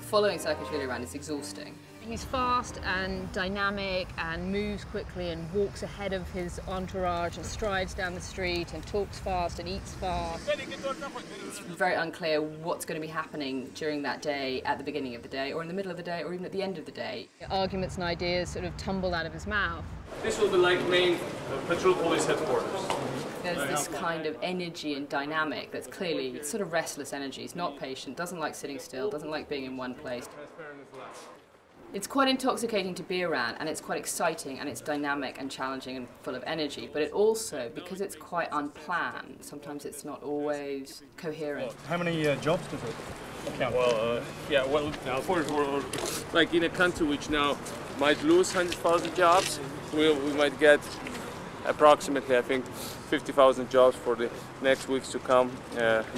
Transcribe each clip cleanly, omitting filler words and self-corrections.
Following Saakashvili around is exhausting. He's fast and dynamic and moves quickly and walks ahead of his entourage and strides down the street and talks fast and eats fast. It's very unclear what's going to be happening during that day, at the beginning of the day, or in the middle of the day, or even at the end of the day. Arguments and ideas sort of tumble out of his mouth. This will be like main patrol police headquarters. There's this kind of energy and dynamic that's clearly sort of restless energy. He's not patient, doesn't like sitting still, doesn't like being in one place. It's quite intoxicating to be around, and it's quite exciting, and it's dynamic and challenging and full of energy, but it also, because it's quite unplanned, sometimes it's not always coherent. How many jobs does it count? Well, now for like in a country which now might lose 100,000 jobs, we might get approximately, I think, 50,000 jobs for the next weeks to come,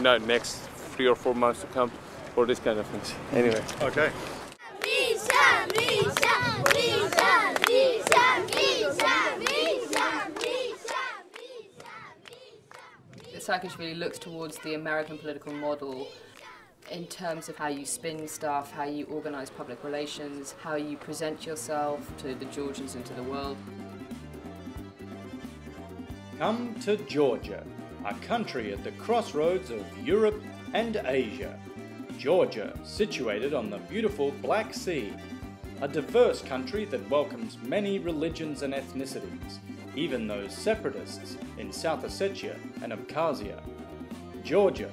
next 3 or 4 months to come, for this kind of things. Anyway. Okay. Misha, Misha, Misha, Misha, Misha, Misha, Misha. Saakashvili looks towards the American political model in terms of how you spin stuff, how you organize public relations, how you present yourself to the Georgians and to the world. Come to Georgia, a country at the crossroads of Europe and Asia. Georgia, situated on the beautiful Black Sea, a diverse country that welcomes many religions and ethnicities, even those separatists in South Ossetia and Abkhazia. Georgia,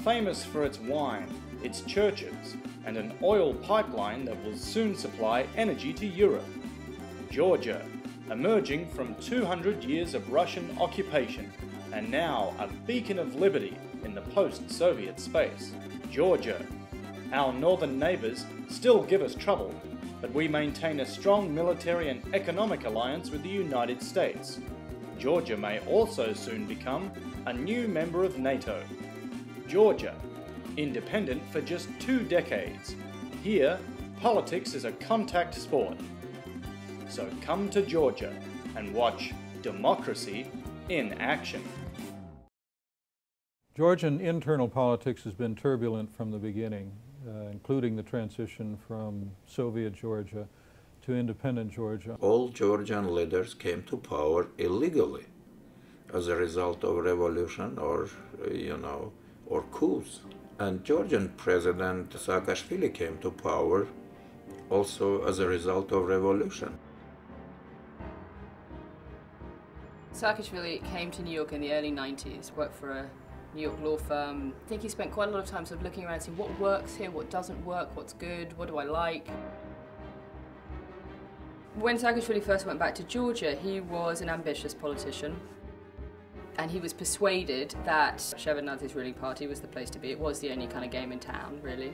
famous for its wine, its churches, and an oil pipeline that will soon supply energy to Europe. Georgia, emerging from 200 years of Russian occupation, and now a beacon of liberty in the post-Soviet space. Georgia. Our northern neighbours still give us trouble, but we maintain a strong military and economic alliance with the United States. Georgia may also soon become a new member of NATO. Georgia, independent for just 2 decades. Here, politics is a contact sport. So come to Georgia and watch democracy in action. Georgian internal politics has been turbulent from the beginning, including the transition from Soviet Georgia to independent Georgia. All Georgian leaders came to power illegally as a result of revolution or coups. And Georgian President Saakashvili came to power also as a result of revolution. Saakashvili came to New York in the early 90s, worked for a New York law firm. I think he spent quite a lot of time sort of looking around, seeing what works here, what doesn't work, what's good, what do I like. When Saakashvili first went back to Georgia, he was an ambitious politician, and he was persuaded that Shevardnadze's ruling party was the place to be. It was the only kind of game in town, really.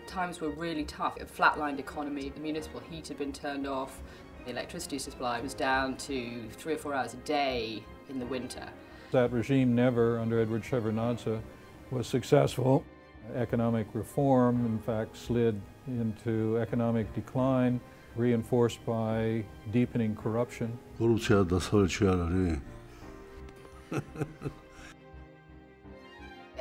Times were really tough. A flatlined economy, the municipal heat had been turned off, the electricity supply was down to 3 or 4 hours a day in the winter. That regime never, under Edward Shevardnadze, was successful. Economic reform, in fact, slid into economic decline, reinforced by deepening corruption.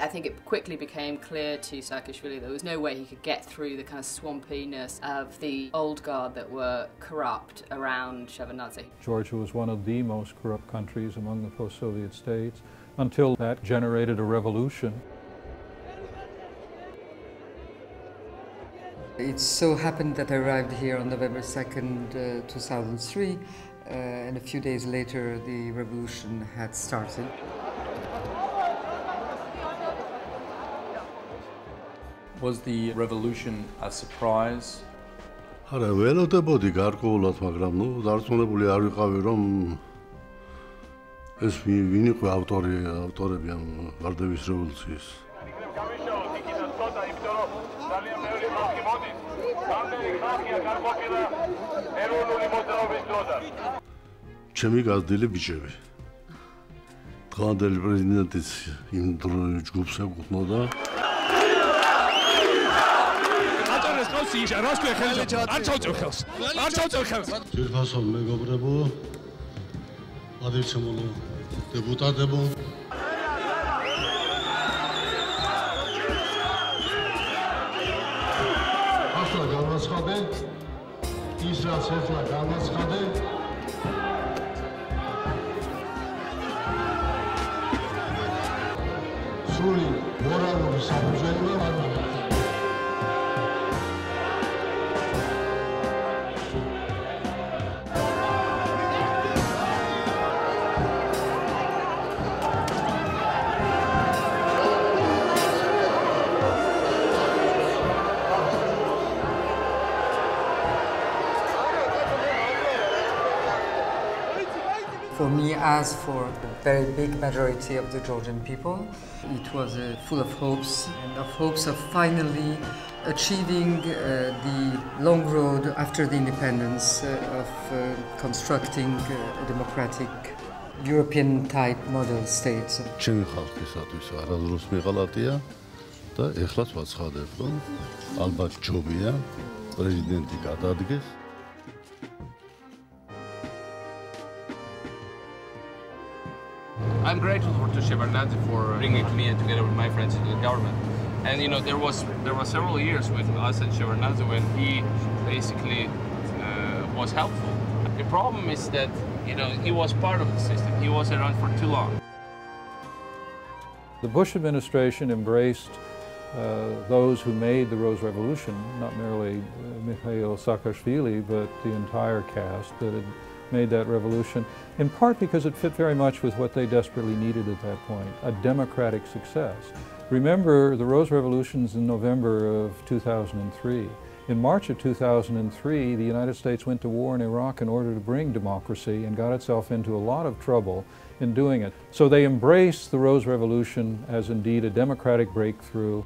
I think it quickly became clear to Saakashvili there was no way he could get through the kind of swampiness of the old guard that were corrupt around Shevardnadze. Georgia was one of the most corrupt countries among the post-Soviet states until that generated a revolution. It so happened that I arrived here on November 2nd, 2003, and a few days later the revolution had started. Was the revolution a surprise? არა, ველოდებოდი გარკვეულად, მაგრამ დარწმუნებული არ ვიყავი, რომ ეს ვინ იყო ავტორები ამ გარდავის რევოლუციის. ჩემი გაზრდილი ბიჭები. დღევანდელი პრეზიდენტიც იმ ჯგუფს ეკუთვნოდა. ძირფასო მეგობრებო, ადირჩემულო დეპუტატებო. ახლა განვაცხადე ის რაც ახლა განვაცხადე სული მორალური საფუძველია მაგრამ For me, as for the very big majority of the Georgian people, it was full of hopes of finally achieving the long road after the independence of constructing a democratic European-type model state. ჩემი ხალხისათვის არასდროს მიღალატია და ეხლაც ვაცხადებ, რომ ალბათ ჯობია პრეზიდენტი გადადგეს. I'm grateful to Shevardnadze for bringing me and together with my friends into the government. And you know, there was several years with us and Shevardnadze when he basically was helpful. The problem is that he was part of the system. He was around for too long. The Bush administration embraced those who made the Rose Revolution, not merely Mikhail Saakashvili, but the entire cast that had made that revolution, in part because it fit very much with what they desperately needed at that point, a democratic success. Remember the Rose Revolutions in November of 2003. In March of 2003, the United States went to war in Iraq in order to bring democracy and got itself into a lot of trouble in doing it. So they embraced the Rose Revolution as indeed a democratic breakthrough.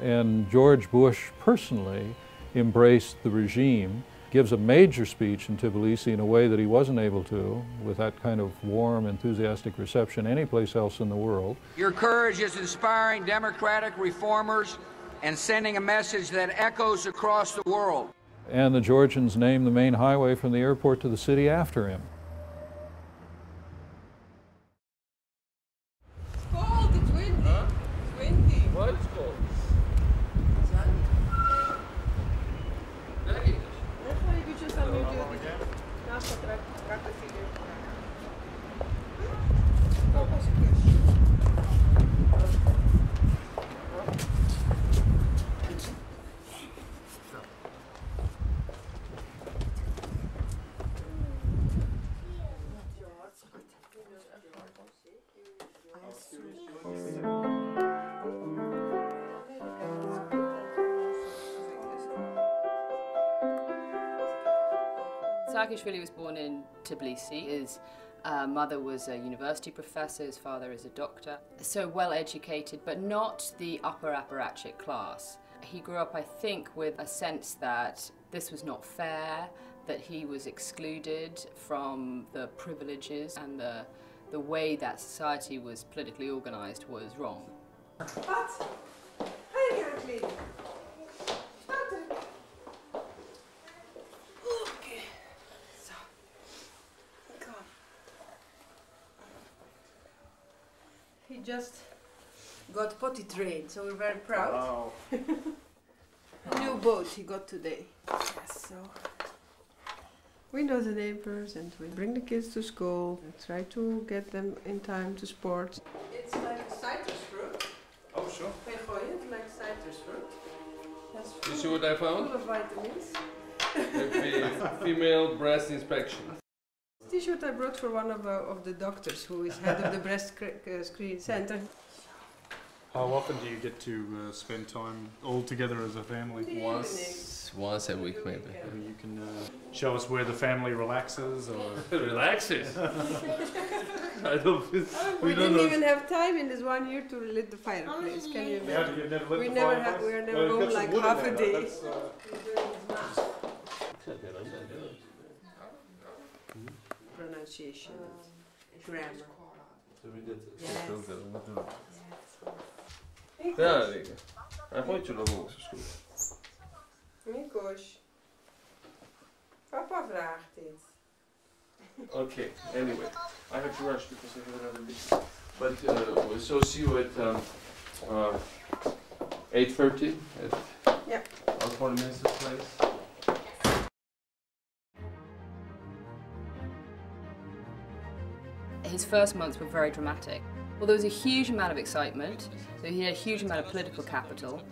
And George Bush personally embraced the regime, gives a major speech in Tbilisi in a way that he wasn't able to, with that kind of warm, enthusiastic reception anyplace else in the world. Your courage is inspiring democratic reformers and sending a message that echoes across the world. And the Georgians named the main highway from the airport to the city after him. It's cold, it's windy. Huh? It's windy. What is cold? Saakashvili was born in Tbilisi. His mother was a university professor, his father is a doctor. So well educated, but not the upper apparatchik class. He grew up, I think, with a sense that this was not fair, that he was excluded from the privileges, and the way that society was politically organized was wrong. He just got potty trained, so we're very proud. Wow. A new boat he got today. Yes, so we know the neighbors and we bring the kids to school and try to get them in time to sports. It's like a citrus fruit. Oh, sure. It's like citrus fruit. That's You see what I found? full of vitamins. The female breast inspection. T-shirt I brought for one of the doctors who is head of the breast screen center. How often do you get to spend time all together as a family? Once a week, maybe. Maybe you can show us where the family relaxes, or Relaxes. I don't. We didn't even have time in this 1 year to lit the fireplace. Can you imagine? you never lit We the never fireplace? had. We were never Well, home you've got like some wood in half a there, day. that's, Pronunciation, grammar. Yeah, I want you to go to school. Mikush, Papa vraagt dit. Okay, anyway, I have to rush because I have another meeting. But so see you at 8:30 at our foreign minister's place. His first months were very dramatic. Well, there was a huge amount of excitement, so he had a huge amount of political capital.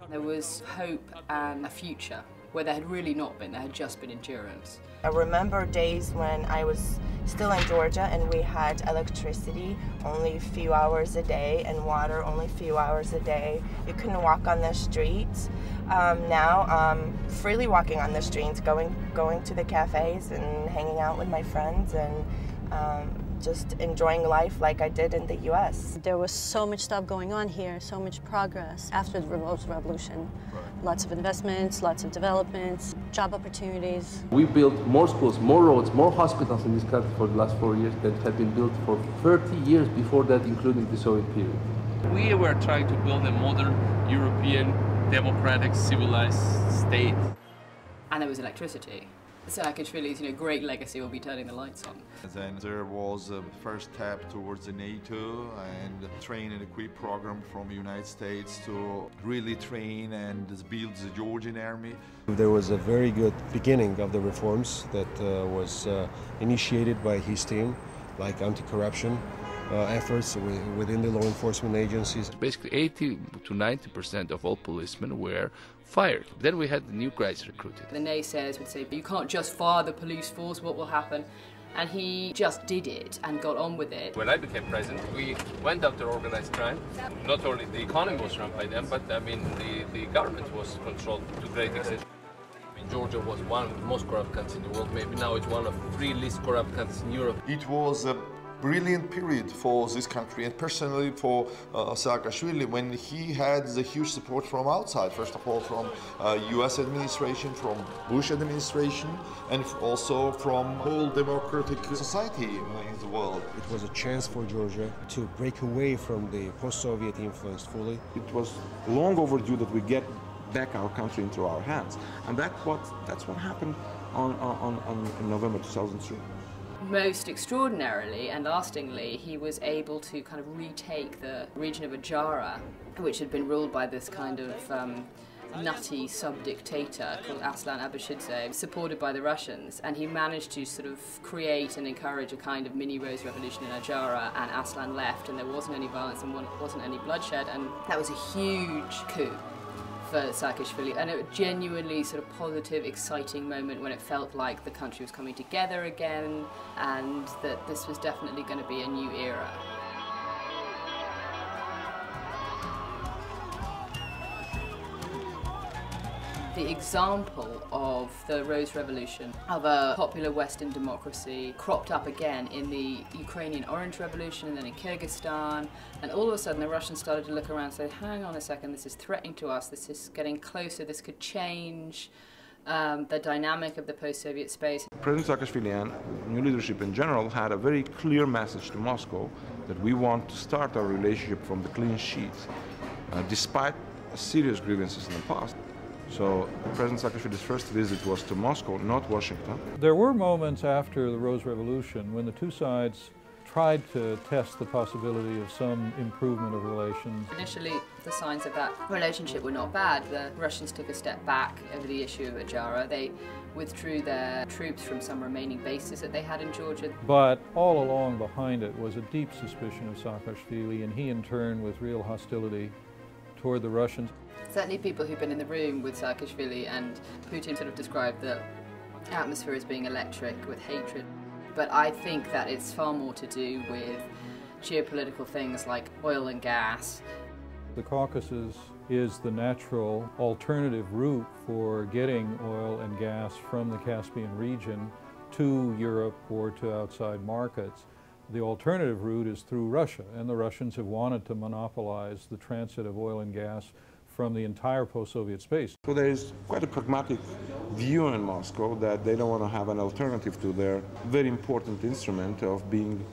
There was hope and a future, where there had really not been, there had just been endurance. I remember days when I was still in Georgia and we had electricity only a few hours a day and water only a few hours a day. You couldn't walk on the streets. Now I'm freely walking on the streets, going to the cafes and hanging out with my friends and just enjoying life like I did in the US. There was so much stuff going on here, so much progress after the Rose Revolution. Lots of investments, lots of developments, job opportunities. We built more schools, more roads, more hospitals in this country for the last 4 years that had been built for 30 years before that, including the Soviet period. We were trying to build a modern European, democratic, civilized state. And there was electricity. Saakashvili's great legacy will be turning the lights on. Then there was a first step towards the NATO and train and equip program from the United States to really train and build the Georgian army. There was a very good beginning of the reforms that was initiated by his team, like anti-corruption efforts within the law enforcement agencies. Basically 80 to 90% of all policemen were fired. Then we had the new guys recruited. The naysayers would say, you can't just fire the police force, what will happen? And he just did it and got on with it. When I became president, we went after organized crime. Not only the economy was run by them, but I mean the government was controlled to a great extent. Georgia was one of the most corrupt countries in the world. Maybe now it's one of the 3 least corrupt countries in Europe. It was a brilliant period for this country and personally for Saakashvili when he had the huge support from outside. First of all from US administration, from Bush administration, and also from whole democratic society in the world. It was a chance for Georgia to break away from the post-Soviet influence fully. It was long overdue that we get back our country into our hands, and that's what happened in November 2003. Most extraordinarily and lastingly, he was able to kind of retake the region of Adjara, which had been ruled by this kind of nutty sub-dictator called Aslan Abashidze, supported by the Russians, and he managed to sort of create and encourage a kind of mini-Rose revolution in Adjara, and Aslan left, and there wasn't any violence and wasn't any bloodshed, and that was a huge coup for Saakashvili, and a genuinely sort of positive, exciting moment when it felt like the country was coming together again and that this was definitely going to be a new era. The example of the Rose Revolution, of a popular Western democracy, cropped up again in the Ukrainian Orange Revolution and then in Kyrgyzstan, and all of a sudden the Russians started to look around and say, hang on a second, this is threatening to us, this is getting closer, this could change the dynamic of the post-Soviet space. President Saakashvili and new leadership in general had a very clear message to Moscow that we want to start our relationship from the clean sheets, despite serious grievances in the past. So President Saakashvili's first visit was to Moscow, not Washington. There were moments after the Rose Revolution when the two sides tried to test the possibility of some improvement of relations. Initially, the signs of that relationship were not bad. The Russians took a step back over the issue of Adjara. They withdrew their troops from some remaining bases that they had in Georgia. But all along behind it was a deep suspicion of Saakashvili, and he in turn with real hostility toward the Russians. Certainly people who've been in the room with Saakashvili and Putin sort of described the atmosphere as being electric with hatred. But I think that it's far more to do with geopolitical things like oil and gas. The Caucasus is the natural alternative route for getting oil and gas from the Caspian region to Europe or to outside markets. The alternative route is through Russia, and the Russians have wanted to monopolize the transit of oil and gas from the entire post-Soviet space. So there is quite a pragmatic view in Moscow that they don't want to have an alternative to their very important instrument of being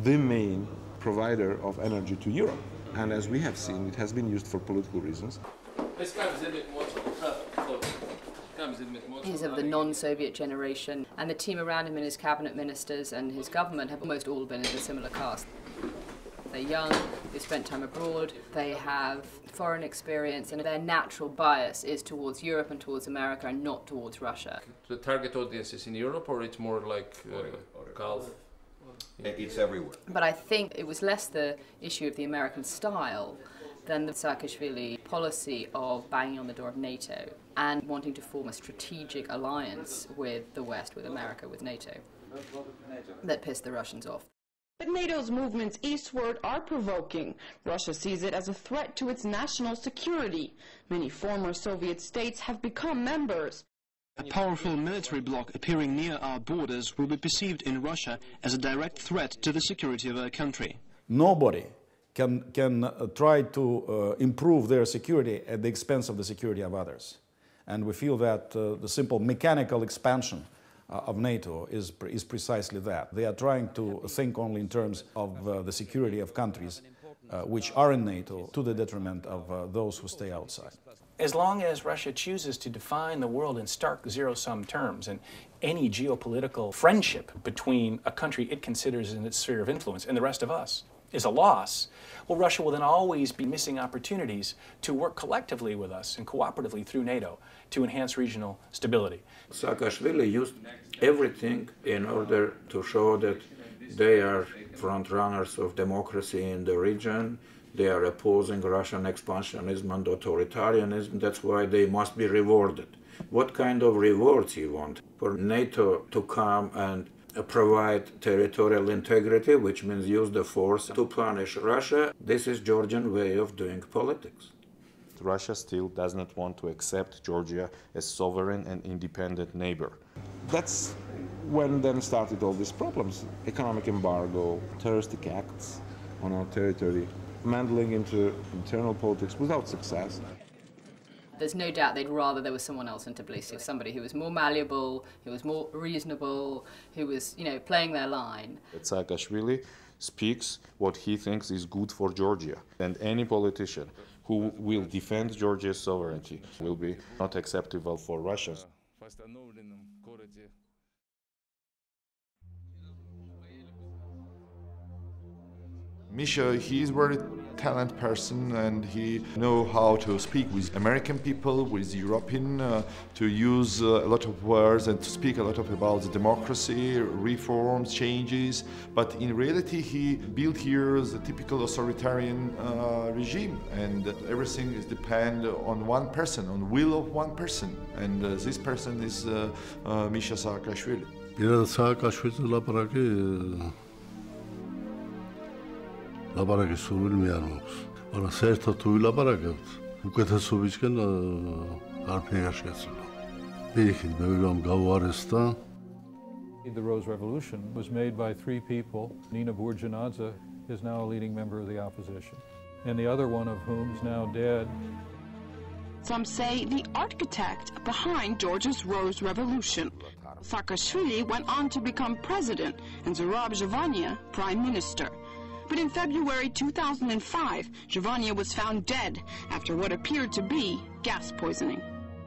the main provider of energy to Europe. And as we have seen, it has been used for political reasons. This guy is a bit more He's of the non-Soviet generation, and the team around him and his cabinet ministers and his government have almost all been in a similar cast. They're young, they've spent time abroad, they have foreign experience, and their natural bias is towards Europe and towards America and not towards Russia. The target audience is in Europe, or it's more like Gulf? It's everywhere. But I think it was less the issue of the American style than the Saakashvili policy of banging on the door of NATO and wanting to form a strategic alliance with the West, with America, with NATO, that pissed the Russians off. But NATO's movements eastward are provoking. Russia sees it as a threat to its national security. Many former Soviet states have become members. A powerful military bloc appearing near our borders will be perceived in Russia as a direct threat to the security of our country. Nobody can try to improve their security at the expense of the security of others. And we feel that the simple mechanical expansion of NATO is precisely that. They are trying to think only in terms of the security of countries which are in NATO to the detriment of those who stay outside. As long as Russia chooses to define the world in stark zero-sum terms, and any geopolitical friendship between a country it considers in its sphere of influence and the rest of us is a loss, well, Russia will then always be missing opportunities to work collectively with us and cooperatively through NATO to enhance regional stability. Saakashvili used everything in order to show that they are front runners of democracy in the region. They are opposing Russian expansionism and authoritarianism. That's why they must be rewarded. What kind of rewards you want? For NATO to come and provide territorial integrity, which means use the force to punish Russia. This is Georgian way of doing politics. Russia still does not want to accept Georgia as sovereign and independent neighbor. That's when then started all these problems. Economic embargo, terroristic acts on our territory, meddling into internal politics without success. There's no doubt they'd rather there was someone else in Tbilisi, somebody who was more malleable, who was more reasonable, who was, playing their line. Saakashvili speaks what he thinks is good for Georgia, and any politician who will defend Georgia's sovereignty will be not acceptable for Russia. Misha, he is very talented person, and he know how to speak with American people, with European, to use a lot of words and to speak a lot about the democracy, reforms, changes. But in reality, he built here the typical authoritarian regime, and everything is depend on one person, on will of one person, and this person is Misha Saakashvili. ლაპარაკის სურვილი მე არ მაქვს. მაგრამ საერთოდ თუ ვილაპარაკებთ, უკეთესობისკენ არაფერი არ შეეცვლა. პირიქით მე ვიღამ გავუარეს და The Rose Revolution was made by three people. Nina Burjanadze is now a leading member of the opposition, and the other one of whom is now dead. Some say the architect behind Georgia's Rose Revolution. Saakashvili went on to become president and Zurab Zhivania prime minister. But in February 2005, Zhivania was found dead after what appeared to be gas poisoning.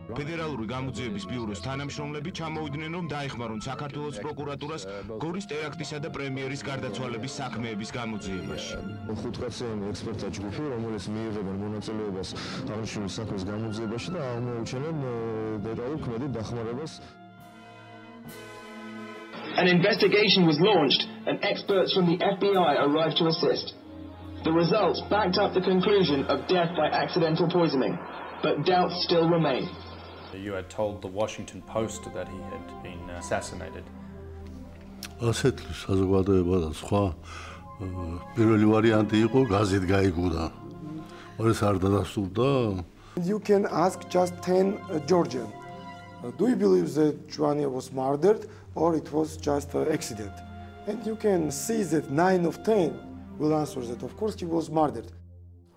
ფედერალური გამოძიების ბიუროს თანამშრომლები ჩამოუდგნენ, რომ დაეხმარონ საქართველოს პროკურატურას გორის ტერაქტისა და პრემიერის გარდაცვალების საქმეების გამოძიებაში. 5-კაციანი ექსპერტთა ჯგუფი, რომელიც მიიღებენ მონაწილეობას აღნიშნული საქმის გამოძიებაში და აღმოუჩენენ დეტალურ ქმედით დახმარებას. An investigation was launched and experts from the FBI arrived to assist. The results backed up the conclusion of death by accidental poisoning, but doubts still remain. You had told the Washington Post that he had been assassinated. ასეთ საზოგადოება და სხვა პირველი ვარიანტი იყო გაზეთ გაიგუდა. ეს არ დადასტურდა. You can ask just 10 Georgians. Do you believe that Zhivania was murdered or it was just an accident? And you can see that 9 of 10 will answer that of course he was murdered.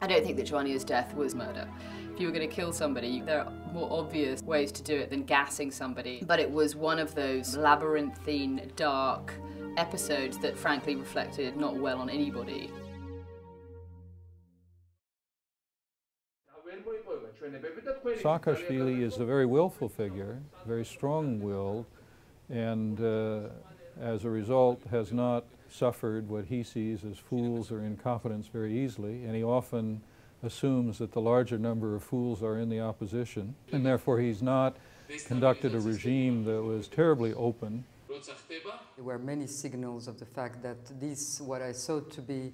I don't think that Zhivania's death was murder. If you were going to kill somebody, there are more obvious ways to do it than gassing somebody. But it was one of those labyrinthine, dark episodes that frankly reflected not well on anybody. Saakashvili is a very willful figure, very strong-willed, and as a result has not suffered what he sees as fools or incompetence very easily, and he often assumes that the larger number of fools are in the opposition, and therefore he's not conducted a regime that was terribly open. There were many signals of the fact that this, what I saw to be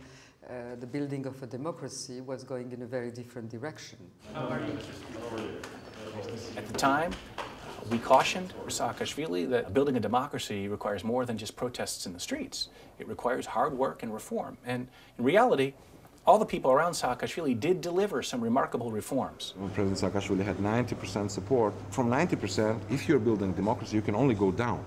the building of a democracy, was going in a very different direction. At the time, we cautioned Saakashvili that building a democracy requires more than just protests in the streets. It requires hard work and reform. And in reality, all the people around Saakashvili did deliver some remarkable reforms. President Saakashvili had 90% support. From 90%, if you're building democracy, you can only go down.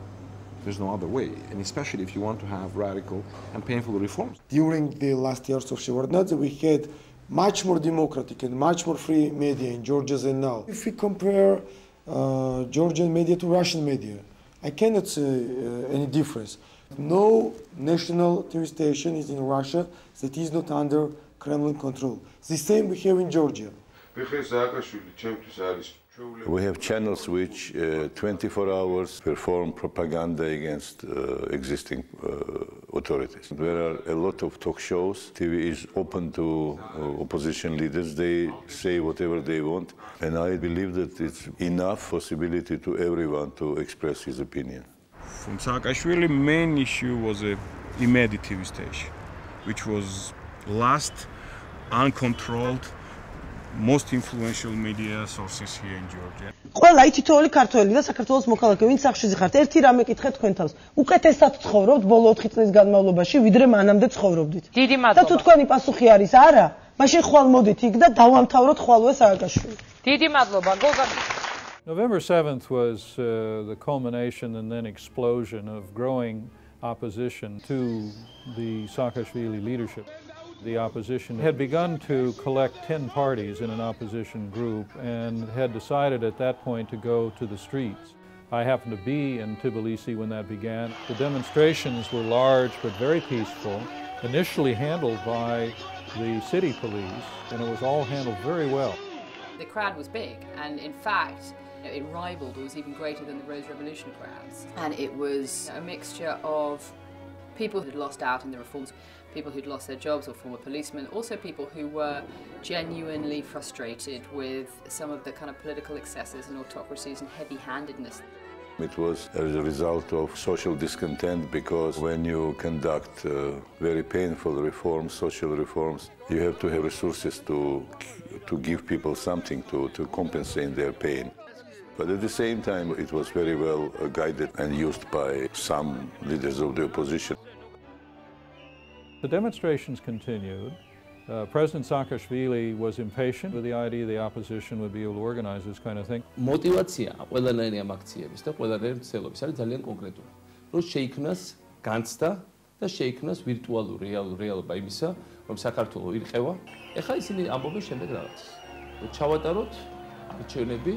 There's no other way, and especially if you want to have radical and painful reforms. During the last years of Shevardnadze, we had much more democratic and much more free media in Georgia than now. If we compare Georgian media to Russian media, I cannot say any difference. No national TV station is in Russia that is not under Kremlin control. The same we have in Georgia. We have channels which 24 hours perform propaganda against existing authorities. There are a lot of talk shows. TV is open to opposition leaders. They say whatever they want. And I believe that it's enough possibility to everyone to express his opinion. From Saakashvili, main issue was a Imedi TV station, which was last uncontrolled, most influential media sources here in Georgia. ყველა თითოეული ქართველი და საქართველოს მოქალაქე, ვინც სახში ხართ, ერთი რამე კითხეთ თქვენ თავს. უკეთესად ცხოვრობთ ბოლო 4 წლის განმავლობაში, ვიდრე მანამდე ცხოვრობდით. დიდი მადლობა. და თუ თქვენი პასუხი არის არა, მაშინ ხვალ მოდით იქ და დავამთავროთ ხვალვე სააკაშვილი. დიდი მადლობა. November 7th was the culmination and then explosion of growing opposition to the Saakashvili leadership. The opposition had begun to collect 10 parties in an opposition group and had decided at that point to go to the streets. I happened to be in Tbilisi when that began. The demonstrations were large but very peaceful, initially handled by the city police, and it was all handled very well. The crowd was big, and in fact, it rivaled or was even greater than the Rose Revolution crowds. And it was a mixture of people who'd lost out in the reforms, people who'd lost their jobs or former policemen, also people who were genuinely frustrated with some of the kind of political excesses and autocracies and heavy-handedness. It was as a result of social discontent because when you conduct very painful reforms, social reforms, you have to have resources to give people something to compensate their pain. But at the same time, it was very well guided and used by some leaders of the opposition. The demonstrations continued. President Saakashvili was impatient with the idea the opposition would be able to organize this kind of thing. Motivācija ყველანაირი ამ აქციების და ყველანაირი მცდელობის არის ძალიან კონკრეტული. რომ შეიქმნას განცდა და შეიქმნას ვირტუალური რეალობა იმისა, რომ საქართველოს ირყევა. ეხლა ისინი ამბობენ შემდეგ რაღაცას. რომ ჩავატაროთ არჩევნები,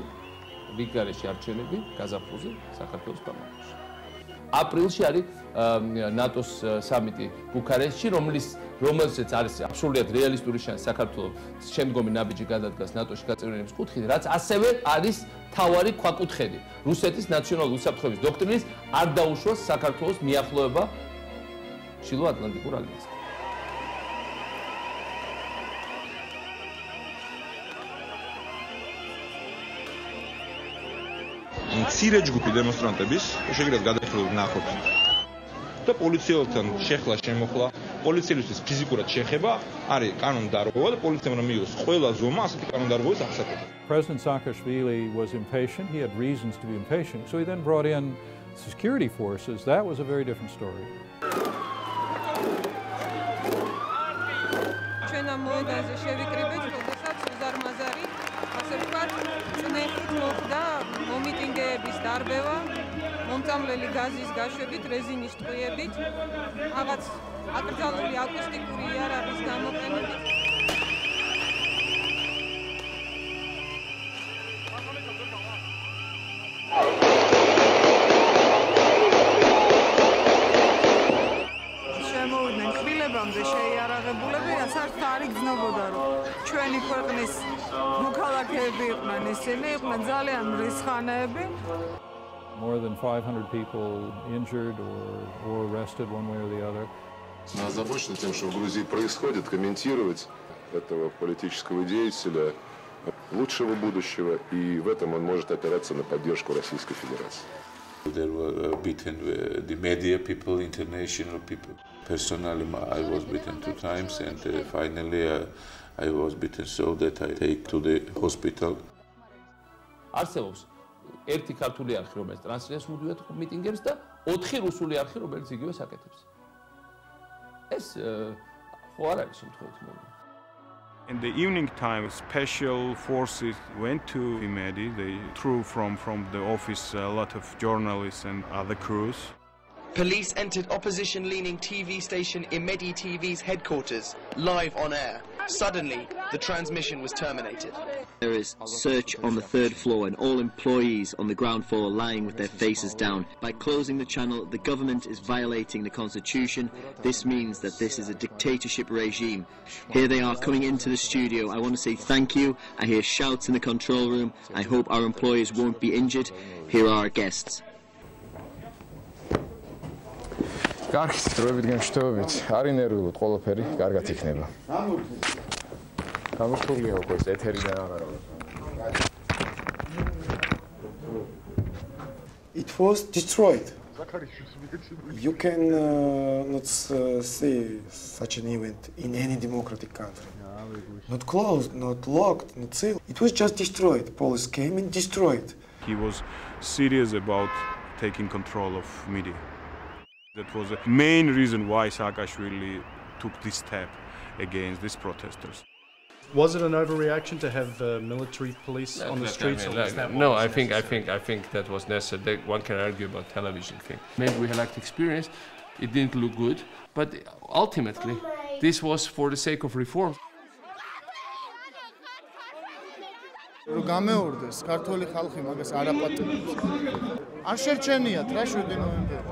რიგგარეშე არჩევნები გაზაფხულზე საქართველოს პარლამენტში. აპრილში არის ნატოს სამიტი ბუქარესტში, რომელზეც არის აბსოლუტურად რეალისტური შანსი საქართველოს შემდგომი ნაბიჯი გადადგას ნატოში გაწევრიანების კუთხით, რაც ასევე არის თავარი ქვაკუთხედი რუსეთის ნაციონალური უსაფრთხოების დოქტრინის არ დაუშვას საქართველოს მიახლოება ჩრდილო ატლანტიკურ ალიანსთან. მცირე ჯგუფი დემონსტრანტების შეგვიძლია გადაიხადოს ნახოთ და პოლიციელთან შეხლა შემოხლა პოლიციელისთვის ფიზიკურად შეხება არის კანონდარღვევა და პოლიციამ რომ მიიღოს ყველა ზომა ასეთი კანონდარღვევის აღსაკვეთად. President Saakashvili was impatient. He had reasons to be impatient. So he then brought in security forces. That was a very different story. ჩვენ ამ მოედანზე შევიკრიბეთ, როდესაც უზარმაზარი, ასე ვთქვათ, წნეხით მოხდა მომიტინგეების დარბევა, მომწამლელი გაზის გაშვებით, რეზინის ტყვიებით, რაღაც აკრძალული აკუსტიკური იარაღის გამოყენებით. შემოვიდნენ ხვილებამდე შეიარაღებულები, რაც არც არ იგრძნობოდა, რომ ჩვენი ქვეყნის მოქალაქე ოლიგარქები იყვნენ, ისინი იყვნენ ძალიან მრისხანეები. More than 500 people injured or arrested one way or the other. Озабочены тем, что в Грузии происходит, комментировать этого политического деятеля лучшего будущего, и в этом он может опираться на поддержку Российской Федерации. There were beaten the media people, international people. Personally, I was beaten 2 times, and finally I was beaten so that I take to the hospital. არსებობს ერთი ქართული არხი, რომელიც ტრანსლაციას უდივად მიტინგებს და 4 რუსული არხი, რომელიც იგივე საკეთებს. ეს ხო არ არის შემთხვევით მოვლენა. In the evening time, special forces went to Imedi. They threw from the office a lot of journalists and other crews. Police entered opposition-leaning TV station Imedi TV's headquarters, live on air. Suddenly, the transmission was terminated. There is search on the 3rd floor and all employees on the ground floor lying with their faces down. By closing the channel, the government is violating the constitution. This means that this is a dictatorship regime. Here they are coming into the studio. I want to say thank you. I hear shouts in the control room. I hope our employees won't be injured. Here are our guests. Კარგით, დროებით გემშვიდობებით. არ ინერვიულოთ, ყველაფერი კარგად იქნება. გამორთულია უკვე ეს ეთერიდან აღარ. It was destroyed. You can not see such an event in any democratic country. Not closed, not locked, not sealed. It was just destroyed. Police came and destroyed. He was serious about taking control of media. That was the main reason why Saakashvili took this step against these protesters. Was it an overreaction to have military police on the streets? No, I think that was necessary. One can argue about television thing. Maybe we had lacked experience. It didn't look good, but ultimately, this was for the sake of reform. გამეორდეს ქართული ხალხი მაგას არ აპატებს. არ შერჩენიათ რა 7 ნოემბერი.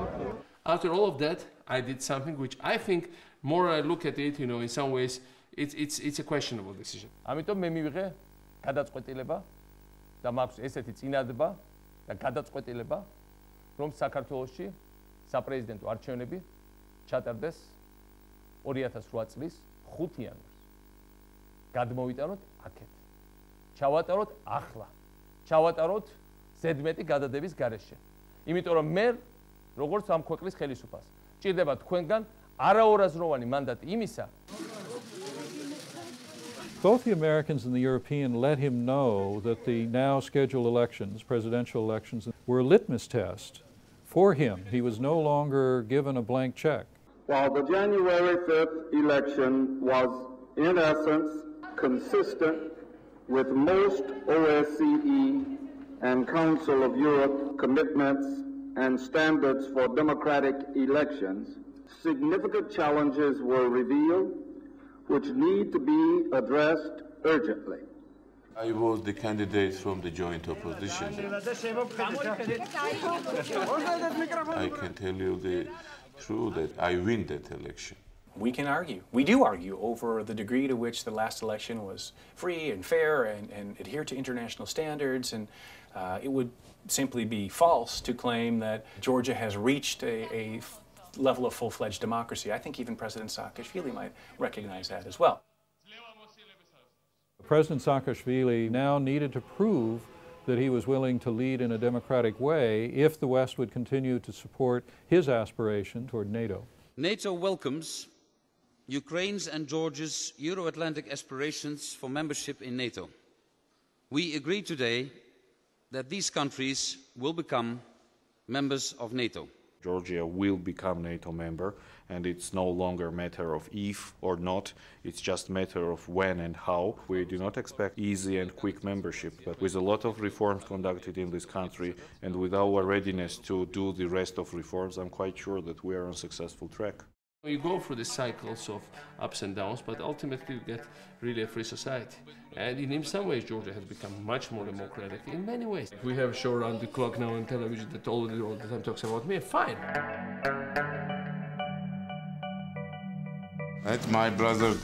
After all of that, I did something which I think, more I look at it, in some ways, it's a questionable decision. ამიტომ მე მივიღე გადაწყვეტილება და მაქვს ესეთი წინადადება და გადაწყვეტილება, რომ საქართველოში საპრეზიდენტო არჩევნები ჩატარდეს 2008 წლის 5 იანვარს. გადმოვიტანოთ აქეთ. ჩავატაროთ ახლა. ჩავატაროთ ზედმეტი გადადების გარეშე. იმიტომ რომ მე როგორც ამ ქვეყნის ხელისუფალს ჭირდება თქვენგან არაორაზროვანი მანდატი იმისა. Both the Americans and the European let him know that the now scheduled elections, presidential elections, were a litmus test for him. He was no longer given a blank check. While the January 5th election was, in essence, consistent with most OSCE and Council of Europe commitments and standards for democratic elections, significant challenges were revealed which need to be addressed urgently. I was the candidate from the joint opposition. I can tell you the truth that I win that election. We can argue. We do argue over the degree to which the last election was free and fair and adhered to international standards, and it would simply be false to claim that Georgia has reached a level of full-fledged democracy. I think even President Saakashvili might recognize that as well. President Saakashvili now needed to prove that he was willing to lead in a democratic way if the West would continue to support his aspiration toward NATO. NATO welcomes Ukraine's and Georgia's Euro-Atlantic aspirations for membership in NATO. We agree today that these countries will become members of NATO. Georgia will become NATO member, and it's no longer a matter of if or not, it's just a matter of when and how. We do not expect easy and quick membership, but with a lot of reforms conducted in this country and with our readiness to do the rest of reforms, I'm quite sure that we are on a successful track. You go through the cycles of ups and downs, but ultimately you get really a free society. And in some ways, Georgia has become much more democratic in many ways. We have a show around the clock now on television that all the time talks about me. Fine. My brother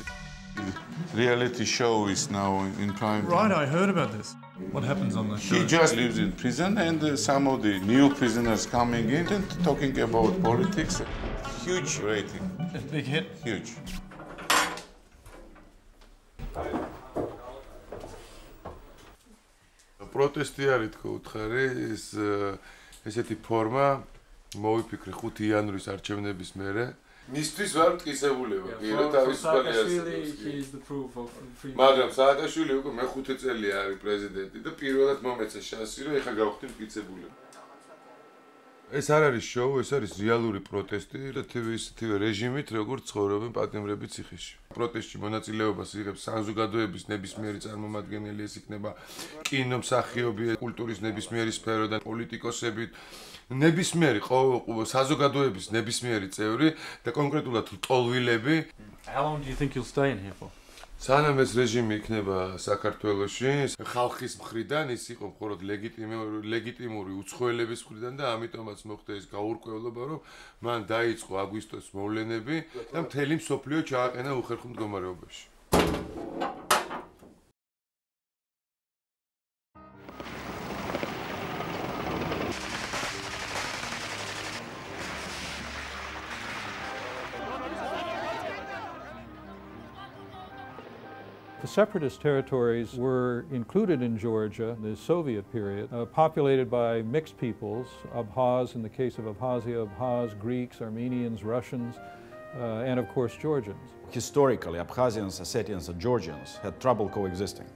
reality show is now in prime time. Right, I heard about this. What happens on the show? He just lives in prison, and some of the new prisoners coming in and talking about politics. Huge rating. A big hit? Huge. პროტესტი არის თქო უთხარი ის ესეთი ფორმა მოვიფიქრე 5 იანვრის არჩევნების მერე მისთვის ვარ მტკიცებულება კი რომ თავისუფალი არის მაგრამ სააკაშვილი უკვე მე-5 წელი არის პრეზიდენტი და პირველად მომეცა შანსი რომ ეხა გავხდი მტკიცებულება ეს არ არის შოუ, ეს არის რეალური პროტესტი და TV-ისთვე რეჟიმით როგორ ცხოვრობენ პატიმრები ციხეში. პროტესტში მონაწილეობას იღებს საზოგადოების ნებისმიერი წარმომადგენელი, ეს იქნება კინომსახიობი, კულტურის ნებისმიერი სფეროდან, პოლიტიკოსები, ნებისმიერი საზოგადოების ნებისმიერი წევრი და კონკრეტულად ლტოლვილები. How long do you think you'll stay in here for? სანამ ეს რეჟიმი იქნება საქართველოში, ხალხის მხრიდან ის იყო მხოლოდ ლეგიტიმური უცხოელების მხრიდან და ამიტომაც მოხდა ის გაურკვევლობა, რომ მან დაიწყო აგვისტოს მოვლენები და მთელი მსოფლიო ჩააყენა უხერხო მდგომარეობაში. The separatist territories were included in Georgia in the Soviet period, populated by mixed peoples, Abkhaz in the case of Abkhazia, Abkhaz, Greeks, Armenians, Russians, and of course Georgians. Historically, Abkhazians, Ossetians, and Georgians had trouble coexisting.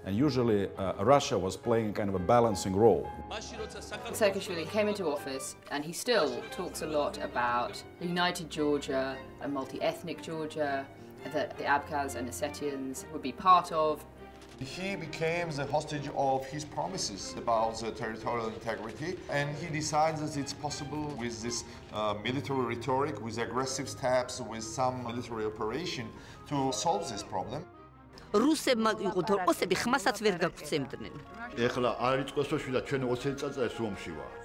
And usually Russia was playing kind of a balancing role. Saakashvili came into office and he still talks a lot about a united Georgia, a multi-ethnic Georgia, that the Abkhaz and Ossetians would be part of. He became the hostage of his promises about the territorial integrity, and he decides that it's possible with this military rhetoric, with aggressive steps, with some military operation to solve this problem. რუსებმა იყო თორყოსები ხმასაც ვერ გაგწემდნენ. ეხლა არ იწყოს შვილა ჩვენ 20 წელს ომში ვართ.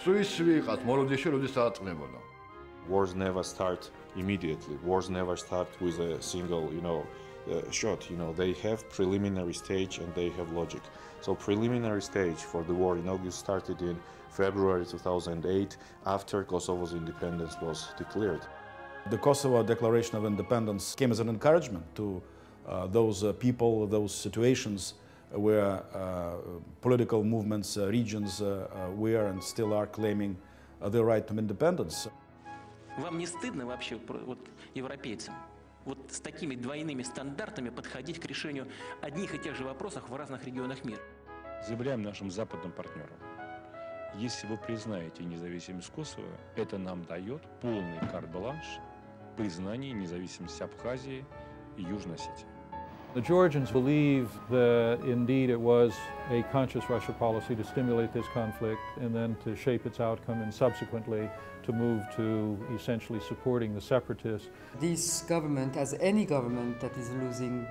სუის ვიყავთ მოლოდეში როდის დააწყნებოდა. Wars never start immediately. Wars never start with a single, shot. They have preliminary stage and they have logic. So preliminary stage for the war, started in February 2008 after Kosovo's independence was declared. The Kosovo Declaration of Independence came as an encouragement to those people, those situations where political movements, regions were and still are claiming their right to independence. Вам не стыдно вообще, европейцам, с такими двойными стандартами подходить к решению одних и тех же вопросов в разных регионах мира? Заявляем нашим западным партнерам, если вы признаете независимость Косово, это нам дает полный карт-бланш признания независимости Абхазии и Южной Осетии. The Georgians believe that indeed it was a conscious Russia policy to stimulate this conflict and then to shape its outcome and subsequently to move to essentially supporting the separatists. This government, as any government that is losing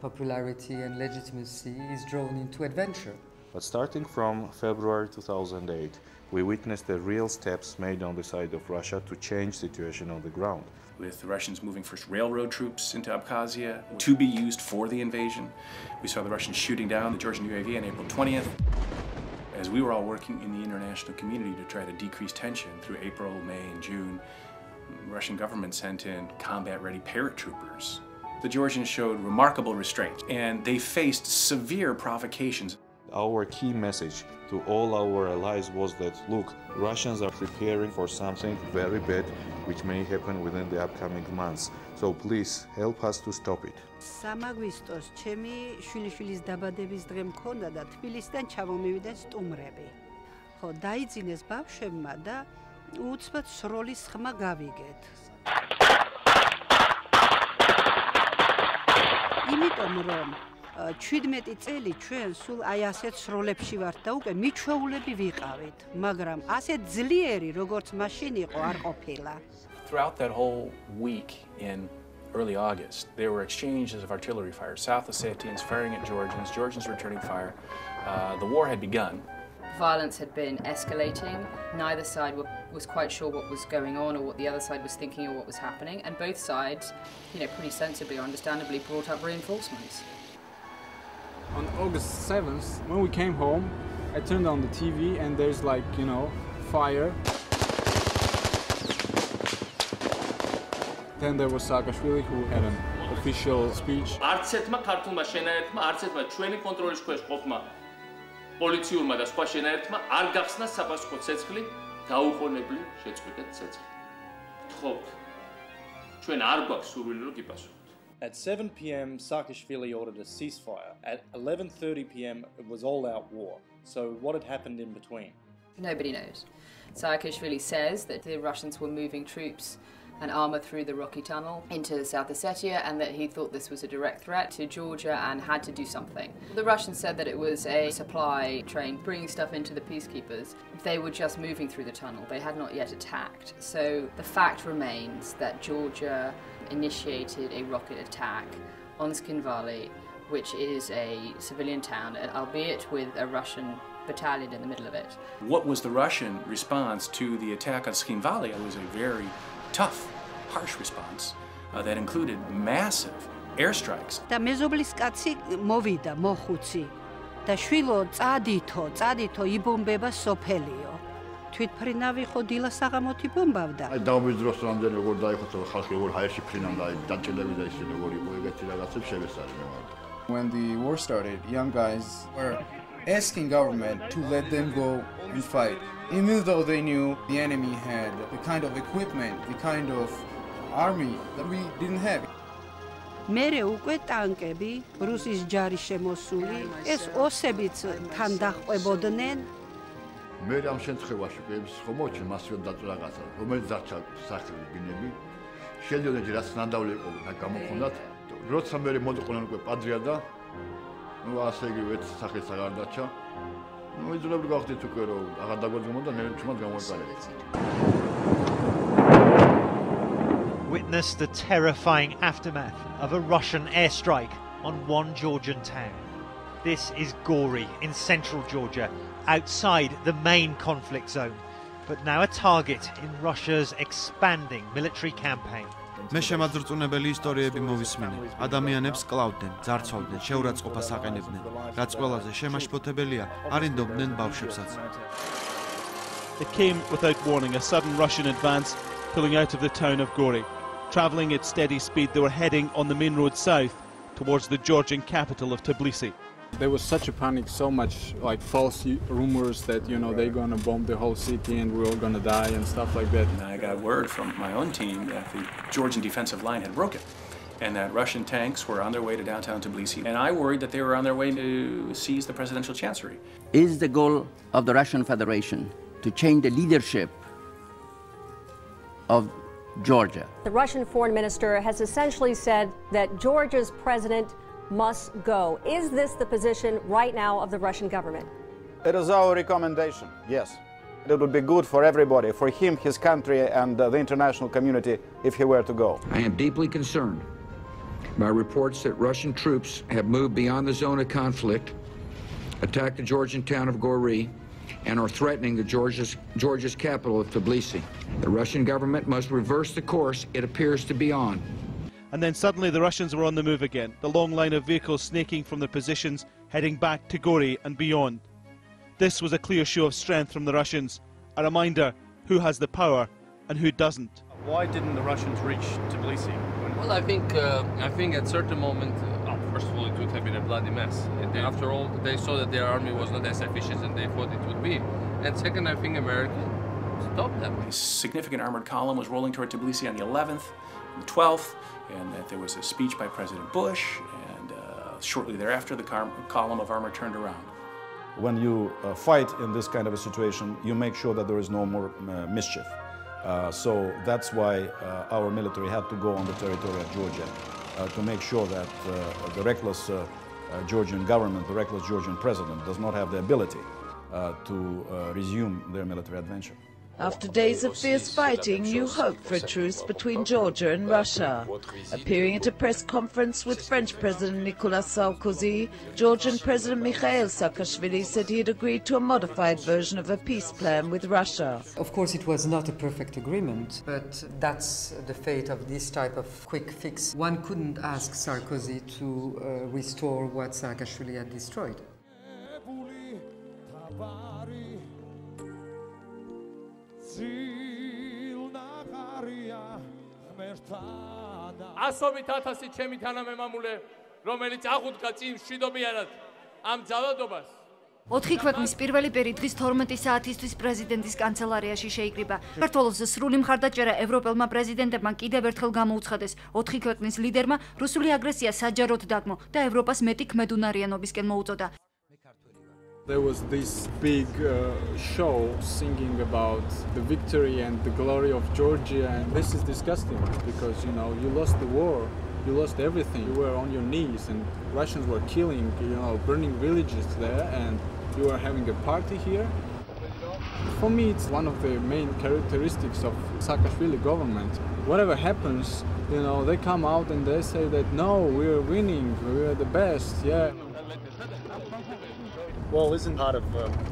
popularity and legitimacy, is drawn into adventure. But starting from February 2008, we witnessed the real steps made on the side of Russia to change the situation on the ground. With the Russians moving first railroad troops into Abkhazia to be used for the invasion. We saw the Russians shooting down the Georgian UAV on April 20th. As we were all working in the international community to try to decrease tension through April, May, and June, the Russian government sent in combat-ready paratroopers. The Georgians showed remarkable restraint, and they faced severe provocations. Our key message to all our allies was that, look, Russians are preparing for something very bad which may happen within the upcoming months. So please help us to stop it. სამაგვისტოს ჩემი შვილიშვილის დაბადების დღე მქონდა და თბილისიდან ჩამომივიდნენ სტუმრები. ხო, დაიძინეს ბავშვებმა და უცბად სროლის ხმა გავიგეთ. იმიტომ რომ 17 წელი ჩვენ სულ აი ასეთ სროლებში ვართ და უკვე მიჩვეულები ვიყავით, მაგრამ ასე ძლიერი როგორც მაშინ იყო არ ყოფილა. Throughout that whole week in early August, there were exchanges of artillery fire. South Ossetians firing at Georgians, Georgians returning fire. The war had begun. Violence had been escalating. Neither side was quite sure what was going on or what the other side was thinking or what was happening, and both sides, pretty sensibly or understandably brought up reinforcements. On August 7th, when we came home, I turned on the TV and there's fire. Then there was Saakashvili who had an official speech. არცერთმა ქართულმა შენაერთმა, არცერთმა ჩვენი კონტროლის ქვეშ ყოფმა პოლიციურმა და სხვა შენაერთმა არ გახსნა საპასუხო ცეცხლი დაუყოვნებლივ შეწყვიტეთ ცეცხლი. გთხოვთ, ჩვენ არ გვაქვს სურვილი რომ გიპასუხოთ. At 7 p.m., Saakashvili ordered a ceasefire. At 11:30 p.m., it was all-out war. So what had happened in between? Nobody knows. Saakashvili says that the Russians were moving troops and armour through the rocky tunnel into South Ossetia, and that he thought this was a direct threat to Georgia and had to do something. The Russians said that it was a supply train bringing stuff into the peacekeepers. They were just moving through the tunnel. They had not yet attacked. So the fact remains that Georgia initiated a rocket attack on Skinvali, which is a civilian town, albeit with a Russian battalion in the middle of it. What was the Russian response to the attack on Skinvali? It was a very tough, harsh response that included massive airstrikes. და მეზობლის კაცი მოვიდა მოხუცი და შვილო წადითო იბომბება სოფელიო. თვითფრინავი ხო დილას საღამოთ იბომბავდა. აი დაობის დროს რამდენი როგორ დაიხოცა ხალხი როგორ ჰაერში ფრინავდა დაჭილები და ისე როგორ იყო ეგეთი რაღაცებს შევესწარი მე. When the war started, young guys were asking government to let them go and fight, even though they knew the enemy had the kind of equipment, the kind of army that we didn't have. მერე უკვე ტანკები, რუსის ჯარი შემოსული, ეს ოსებიც თან დაჰყვებოდნენ. მე ამ შემთხვევაში ეს ხომ მოჩი მასიო დაწვა რაღაცა, რომელიც დარჩა სახელი ბინები, შეიძლება რაც ნამდვილი იყო და გამოხონდათ, როცა მე მოდიყვნენ უკვე პადრია და ну ასე იგივე სახეს აღარ დარჩა. ну იძულებული გავხდით უკვე რომ აღარ დაგვედგმოდა მე ჩვენად გამოვიყალეთ. Witnessed the terrifying aftermath of a Russian airstrike on one Georgian town. This is Gori in central Georgia, outside the main conflict zone, but now a target in Russia's expanding military campaign. მე შემაძრწუნებელი ისტორიები მოვისმინე. ადამიანებს კლავდნენ, ძარცვავდნენ, შეურაცხყოფას აყენებდნენ. რაც ყველაზე შემაშფოთებელია, არინდობდნენ ბავშვებსაც. It came without warning, a sudden Russian advance pulling out of the town of Gori. Travelling at steady speed, they were heading on the main road south towards the Georgian capital of Tbilisi. There was such a panic, so much false rumors that they're gonna bomb the whole city and we're all gonna die and stuff like that. And I got word from my own team that the Georgian defensive line had broken and that Russian tanks were on their way to downtown Tbilisi. And I worried that they were on their way to seize the presidential chancellery. Is the goal of the Russian Federation to change the leadership of Georgia? The Russian foreign minister has essentially said that Georgia's president must go. Is this the position right now of the Russian government? It is our recommendation, yes. It would be good for everybody, for him, his country, and the international community if he were to go. I am deeply concerned by reports that Russian troops have moved beyond the zone of conflict, attacked the Georgian town of Gori, and are threatening Georgia's capital of Tbilisi. The Russian government must reverse the course it appears to be on. And then suddenly the Russians were on the move again, the long line of vehicles snaking from their positions, heading back to Gori and beyond. This was a clear show of strength from the Russians, a reminder who has the power and who doesn't. Why didn't the Russians reach Tbilisi? Well, I think at certain moment, first of all, it would have been a bloody mess. And after all, they saw that their army was not as efficient as they thought it would be. And second, I think America stopped them. A significant armored column was rolling toward Tbilisi on the 11th and the 12th, and that there was a speech by President Bush, and shortly thereafter the column of armor turned around. When you fight in this kind of a situation, you make sure that there is no more mischief. So that's why our military had to go on the territory of Georgia to make sure that the reckless Georgian government, the reckless Georgian president does not have the ability to resume their military adventure. After days of fierce fighting, new hope for a truce between Georgia and Russia. Appearing at a press conference with French President Nicolas Sarkozy, Georgian President Mikhail Saakashvili said he had agreed to a modified version of a peace plan with Russia. Of course, it was not a perfect agreement, but that's the fate of this type of quick fix. One couldn't ask Sarkozy to restore what Saakashvili had destroyed. ასობით ათასი ჩემი თანამემამულე, რომელიც აღუდგა წინ მშვიდობიანად ამ ძალადობას. 4 ქვეყნის პირველი პირი დღის 12 საათისთვის პრეზიდენტის კანცელარიაში შეიკრიბა. საქართველოს სრული მხარდაჭერა ევროპელმა პრეზიდენტებმა კიდევ ერთხელ გამოუცხადეს. 4 ქვეყნის ლიდერმა რუსული აგრესია საჯაროდ დაგმო და ევროპას მეტი ქმედუნარიანობისკენ მოუწოდა. There was this big show singing about the victory and the glory of Georgia, and this is disgusting because, you know, you lost the war, you lost everything, you were on your knees and Russians were killing, you know, burning villages there, and you were having a party here. For me, it's one of the main characteristics of Saakashvili government. Whatever happens, you know, they come out and they say that, no, we're winning, we're the best, yeah. Well, isn't part of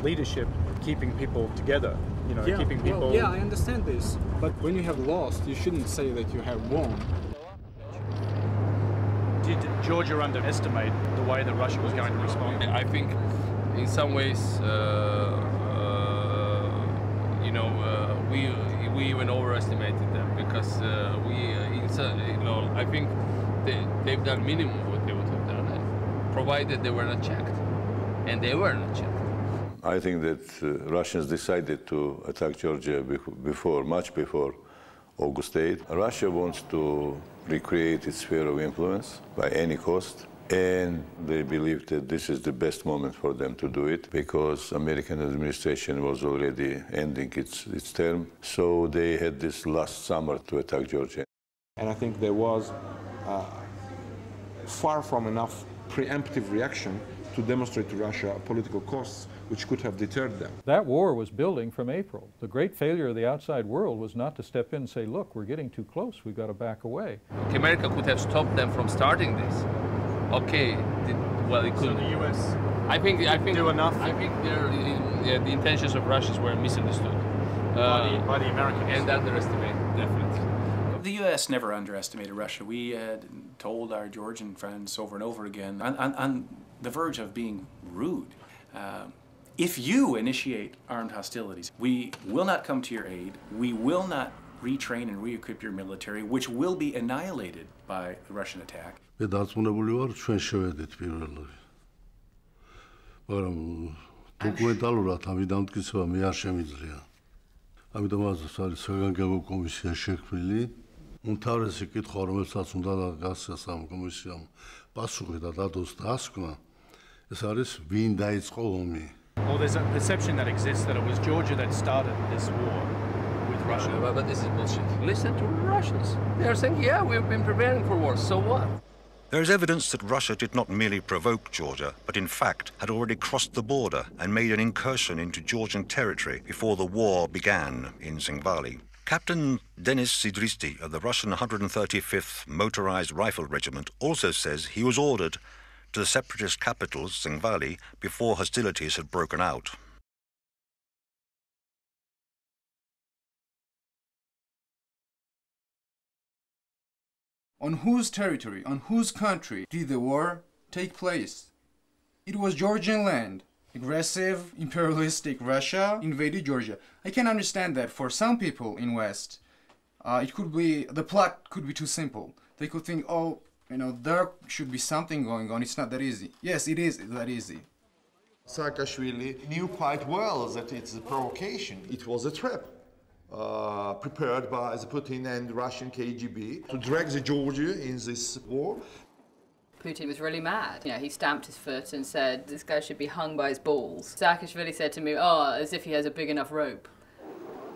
leadership keeping people together? You know, keeping people. Well, yeah, I understand this, but when you have lost, you shouldn't say that you have won. Did Georgia underestimate the way that Russia was going to respond? I think, in some ways, you know, we even overestimated them because you know, I think they've done minimum what they would have done, provided they were not checked. And they were not checked. I think that Russians decided to attack Georgia much before August 8. Russia wants to recreate its sphere of influence by any cost, and they believe that this is the best moment for them to do it because American administration was already ending its term, so they had this last summer to attack Georgia. And I think there was far from enough preemptive reaction to demonstrate to Russia political costs which could have deterred them. That war was building from April. The great failure of the outside world was not to step in and say, look, we're getting too close, we've got to back away. America could have stopped them from starting this. Okay, well, it could. So the US I think do enough? I think the intentions of Russians were misunderstood. By the Americans. And underestimated, definitely. The U.S. never underestimated Russia. We told our Georgian friends over and over again, on the verge of being rude, if you initiate armed hostilities, we will not come to your aid, we will not retrain and re-equip your military, which will be annihilated by the Russian attack. უმთავრესი კითხვა, რომელსაც უნდა გასცეს ამ კომისიამ პასუხი და დადოს დასკვნა, ეს არის ვინ დაიწყო ომი. Well, there's a perception that exists that it was Georgia that started this war with Russia. But this is bullshit. Listen to Russians. They're saying, yeah, we've been preparing for war, so what? There is evidence that Russia did not merely provoke Georgia, but in fact had already crossed the border and made an incursion into Georgian territory before the war began in Zingvali. Captain Denis Sidristi of the Russian 135th Motorized Rifle Regiment also says he was ordered to the separatist capital, Zingvali, before hostilities had broken out. On whose territory, on whose country did the war take place? It was Georgian land. Aggressive, imperialistic Russia invaded Georgia. I can understand that for some people in West, the plot could be too simple. They could think, oh, you know, there should be something going on. It's not that easy. Yes, it is that easy. Saakashvili knew quite well that it's a provocation. It was a trap prepared by the Putin and Russian KGB to drag the Georgia in this war. Putin was really mad. You know, he stamped his foot and said, this guy should be hung by his balls. Saakashvili said to me, oh, as if he has a big enough rope.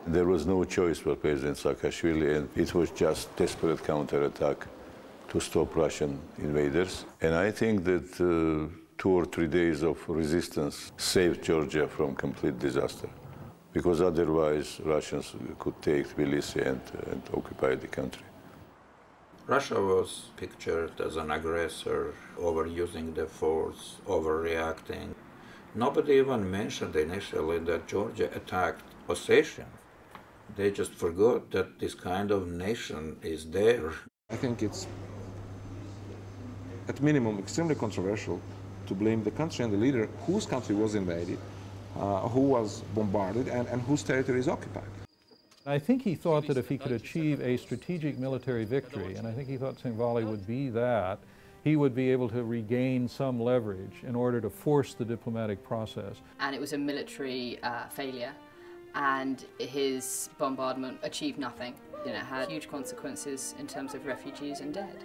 There was no choice for President Saakashvili, and it was just desperate counterattack to stop Russian invaders. And I think that 2 or 3 days of resistance saved Georgia from complete disaster. because otherwise Russians could take Tbilisi and occupy the country. Russia was pictured as an aggressor, overusing the force, overreacting. Nobody even mentioned initially that Georgia attacked Ossetia. They just forgot that this kind of nation is there. I think it's, at minimum, extremely controversial to blame the country and the leader whose country was invaded, who was bombarded, and whose territory is occupied. I think he thought that if he could achieve a strategic military victory, and I think he thought Tsingvali would be that, he would be able to regain some leverage in order to force the diplomatic process. And it was a military failure, and his bombardment achieved nothing. It had huge consequences in terms of refugees and dead.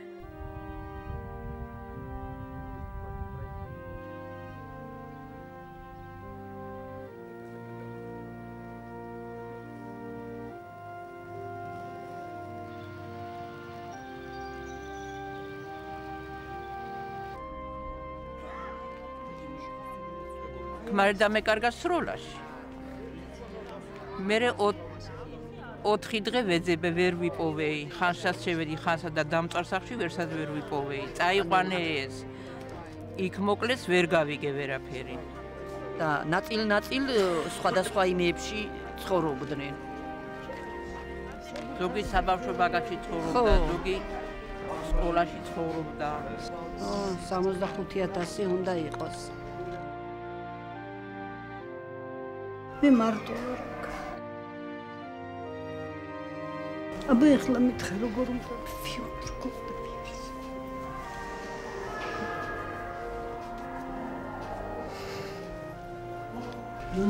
ქმარი დამეკარგა სროლაში. მერე 4 დღე ვეძებე ვერ ვიპოვეი. ხანშას შევედი, ხანსა და დამწარსახში ვერსად ვერ ვიპოვეი. წაიყვანე ეს. იქ მოკლეს ვერ გავიგე ვერაფერი. და ნაწილ-ნაწილ სხვადასხვა იმებში ცხოვრობდნენ. ზოგი საბავშვო ბაგაში ცხოვრობდა, ზოგი სკოლაში ცხოვრობდა. 65,000 უნდა იყოს. მე მარტო ვარ. აბა ეხლა მითხე როგორ უნდა ვიუბრკო.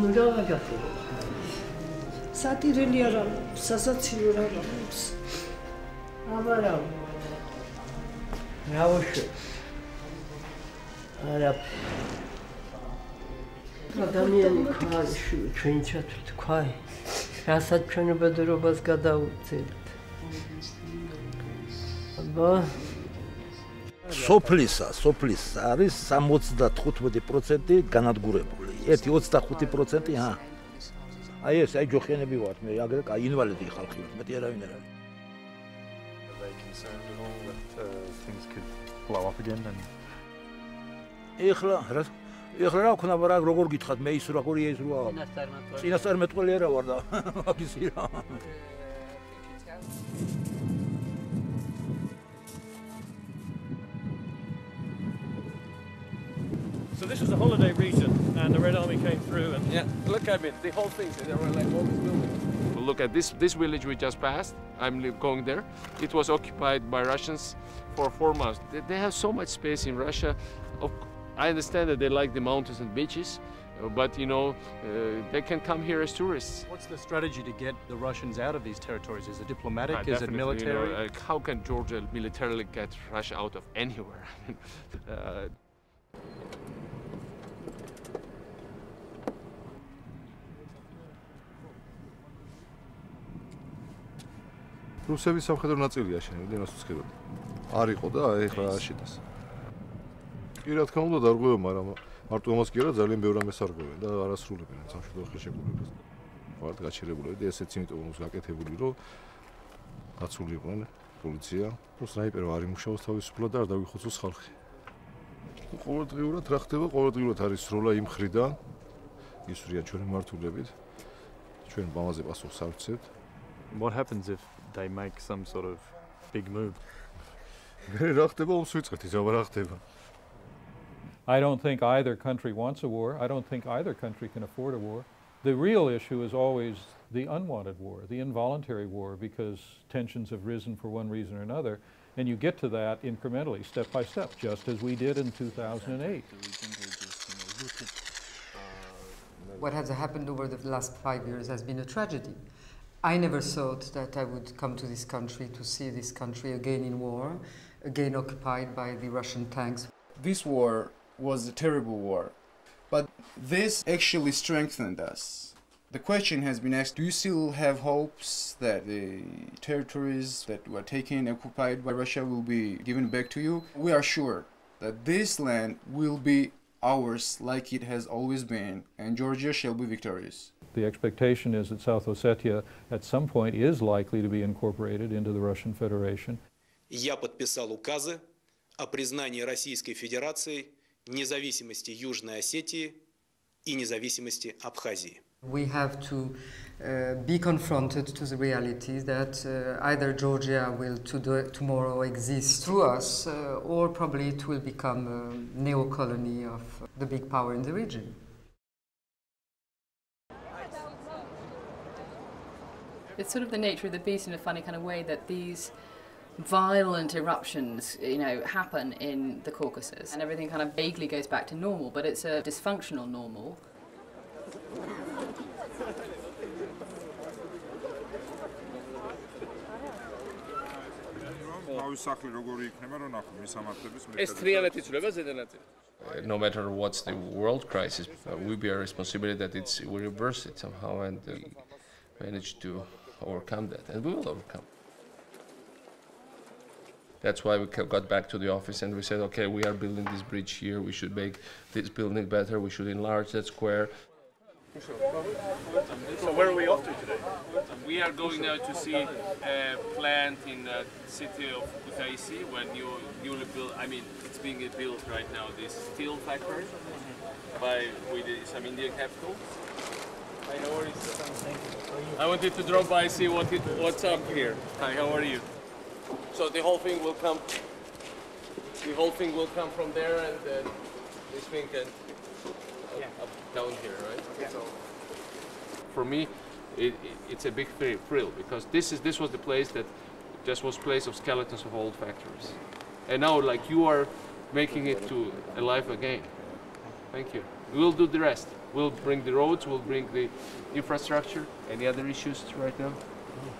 ნუ გავაგაფე. სატირელი არ არის, სასაცილო არ არის. აბა რა. რავოშე. არა. ადამიანი ქალში ჩვენ ჩათვლით თქვა, რასაც ჩვენ უბედურობას გადაუწევთ. აბა სოფლის არის 75% განადგურებული. ერთი 25% აი ეს ჯოხიანები ვართ, მე აგრე ინვალიდი ხალხი ვარ, მეტი არავინ არ არის. ეხლა რა ვქნა რა როგორ გითხათ მე ის როგორია ის რა წინასწარმეტყველი არა ვარ და მაგისი რა. So this was a holiday region, and the Red Army came through, and yeah, look at it, the whole thing, there were like all these buildings. Look at this village we just passed. I'm going there. It was occupied by Russians for 4 months. They have so much space in Russia. I understand that they like the mountains and beaches, but they can come here as tourists. What's the strategy to get the Russians out of these territories? Is it diplomatic? Is it military? How can Georgia militarily get Russia out of anywhere? რუსების სამხედრო ნაწილია შენები, რასაც ხედავთ. არ იყო და ეხლა აშიტეს. კი რა თქმა უნდა დარღვევა, მაგრამ მარტო ამას კი არა, ძალიან ბევრ ამას არღვევენ და არასრულებენ სამხედრო ხელშეკრულებას. ვართ გაჩერებულები და ესეც იმიტომ რომ გაკეთებული რომ დაცულიყვნენ პოლიცია, რომ სნაიპერი არ იმუშაოს თავისუფლად და არ დაგვიხოცოს ხალხი. ყოველდღიურად რა ხდება, ყოველდღიურად არის სროლა იმ მხრიდან, ისვრიან ჩვენი მმართველებით. ჩვენ ამაზე პასუხს არ ვცევთ. What happens if they make some sort of big move? რა ხდება ომს ვიწყეთ, იზაბა რა ხდება? I don't think either country wants a war. I don't think either country can afford a war. The real issue is always the unwanted war, the involuntary war, because tensions have risen for one reason or another, and you get to that incrementally, step by step, just as we did in 2008. What has happened over the last 5 years has been a tragedy. I never thought that I would come to this country to see this country again in war, again occupied by the Russian tanks. This war was a terrible war, but this actually strengthened us. The question has been asked, do you still have hopes that the territories that were taken, occupied by Russia will be given back to you? We are sure that this land will be ours like it has always been, and Georgia shall be victorious. The expectation is that South Ossetia at some point is likely to be incorporated into the Russian Federation. Я подписал указы о признании Российской Федерации независимости Южной Осетии и независимости Абхазии. We have to be confronted to the reality that either Georgia will tomorrow exist through us or probably it will become a neo-colony of the big power in the region. It's sort of the nature of the beast in a funny kind of way that these violent eruptions, happen in the Caucasus and everything kind of vaguely goes back to normal, but it's a dysfunctional normal. No matter what's the world crisis, we bear responsibility that we reverse it somehow and manage to overcome that, and we will overcome. That's why we got back to the office and we said, okay, we are building this bridge here, we should make this building better, we should enlarge that square. So where are we off to today? We are going now to see a plant in the city of Kutaisi when newly built, it's being built right now, this steel factory with some Indian capital. I wanted to drop by and see what's up here. Hi, how are you? So the whole thing will come from there, and this thing can up down here, right? Yeah. So for me, it's a big thrill because this was the place that just was place of skeletons of old factories, and now like you are making it to alive again. Thank you. We'll do the rest. We'll bring the roads. We'll bring the infrastructure. Any other issues right now?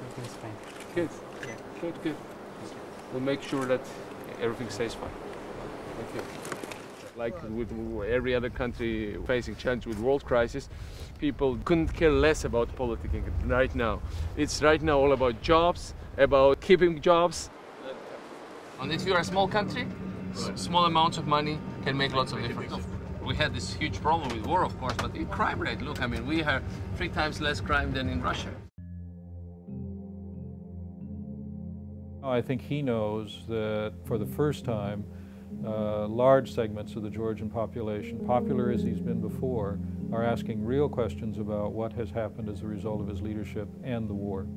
Everything's fine. Good. Yeah. Good. We'll make sure that everything stays fine. Thank you. Like with every other country facing challenge with world crisis, people couldn't care less about politicking right now. It's right now all about jobs, about keeping jobs. And if you're a small country, small amounts of money can make lots of difference. We had this huge problem with war, of course, but the crime rate, look, we have 3 times less crime than in Russia. I think he knows that for the first time, large segments of the Georgian population, popular as he's been before, are asking real questions about what has happened as a result of his leadership and the war.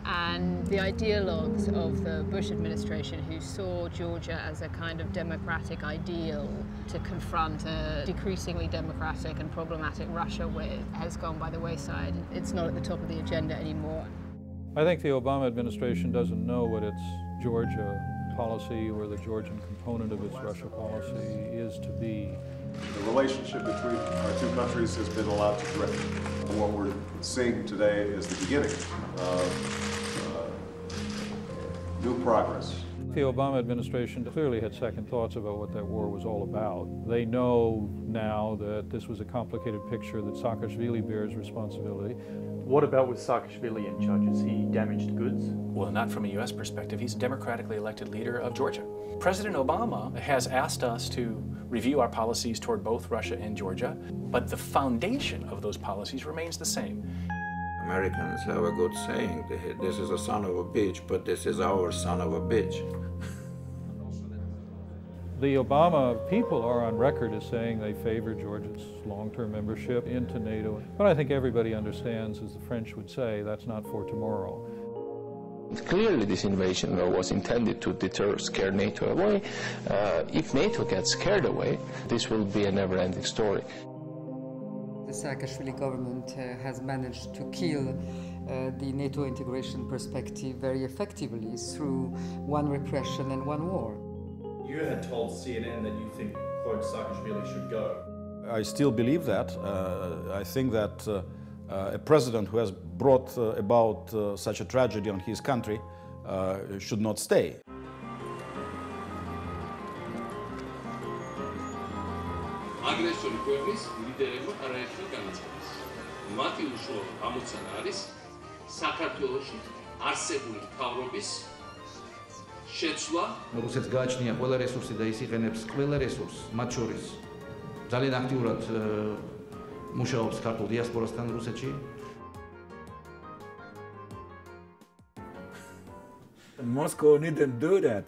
And the ideologues of the Bush administration, who saw Georgia as a kind of democratic ideal to confront a decreasingly democratic and problematic Russia with, has gone by the wayside. It's not at the top of the agenda anymore. I think the Obama administration doesn't know what its Georgia policy or the Georgian component of its Russia policy is to be. The relationship between our two countries has been allowed to drift. What we're seeing today is the beginning of new progress. The Obama administration clearly had second thoughts about what that war was all about. They know now that this was a complicated picture, that Saakashvili bears responsibility. What about with Saakashvili in charge? Is he damaged goods? Well, not from a U.S. perspective. He's a democratically elected leader of Georgia. President Obama has asked us to review our policies toward both Russia and Georgia, but the foundation of those policies remains the same. Americans have a good saying, this is a son of a bitch, but this is our son of a bitch. The Obama people are on record as saying they favor Georgia's long-term membership into NATO. But I think everybody understands, as the French would say, that's not for tomorrow. Clearly this invasion was intended to scare NATO away. If NATO gets scared away, this will be a never-ending story. The Saakashvili government has managed to kill the NATO integration perspective very effectively through one repression and one war. You had told CNN that you think, quote, Saakashvili should go. I still believe that. I think that a president who has brought about such a tragedy on his country should not stay. აგრესორი ქვეყნის ლიდერებმა არაერთხელ განაცხადეს. მათი უშუალო გამოცანა არის საქართველოში არსებული მთავრობის შეცვლა. რუსეთს გააჩნია ყველა რესურსი და ის იყენებს ყველა რესურსს, მათ შორის ძალიან აქტიურად მუშაობს ქართულ დიასპორასთან რუსეთში. Moscow didn't do that.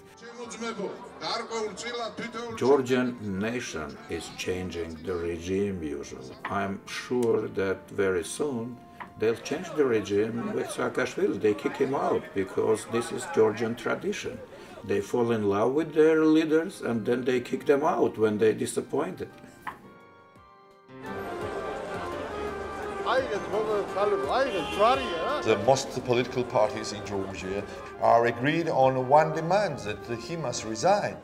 Georgian nation is changing the regime usually. I'm sure that very soon they'll change the regime with Saakashvili. They kick him out because this is Georgian tradition. They fall in love with their leaders and then they kick them out when they're disappointed. Most political parties in Georgia are agreed on one demand, that he must resign.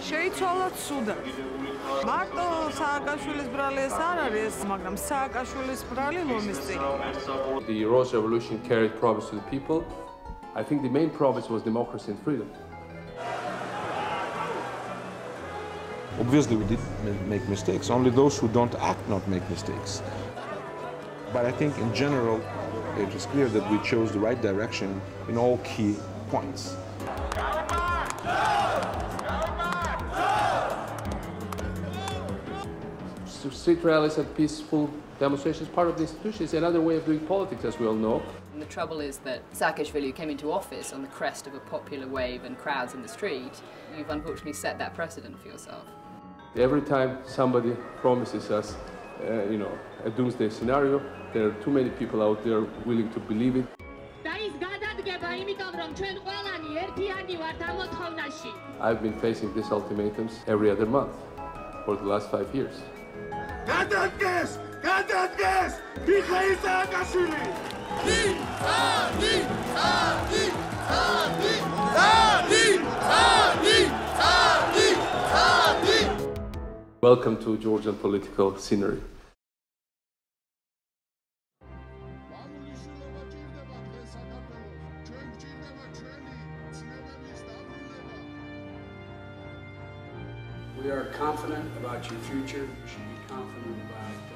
შეიცვალა ცუდად. მარტო სააკაშვილის ბრალი ეს არ არის, მაგრამ სააკაშვილის ბრალი ლომის წინ. The Rose Revolution carried promise to the people. I think the main promise was democracy and freedom. Obviously, we did make mistakes. Only those who don't act not make mistakes. But I think in general, it was clear that we chose the right direction in all key points. Street rallies and peaceful demonstrations, part of the institution, is another way of doing politics, as we all know. And the trouble is that Saakashvili came into office on the crest of a popular wave and crowds in the street. You've unfortunately set that precedent for yourself. Every time somebody promises us, a doomsday scenario, there are too many people out there willing to believe it. I've been facing these ultimatums every other month for the last 5 years. Welcome to Georgian political scenery. We are confident about your future. You should be confident about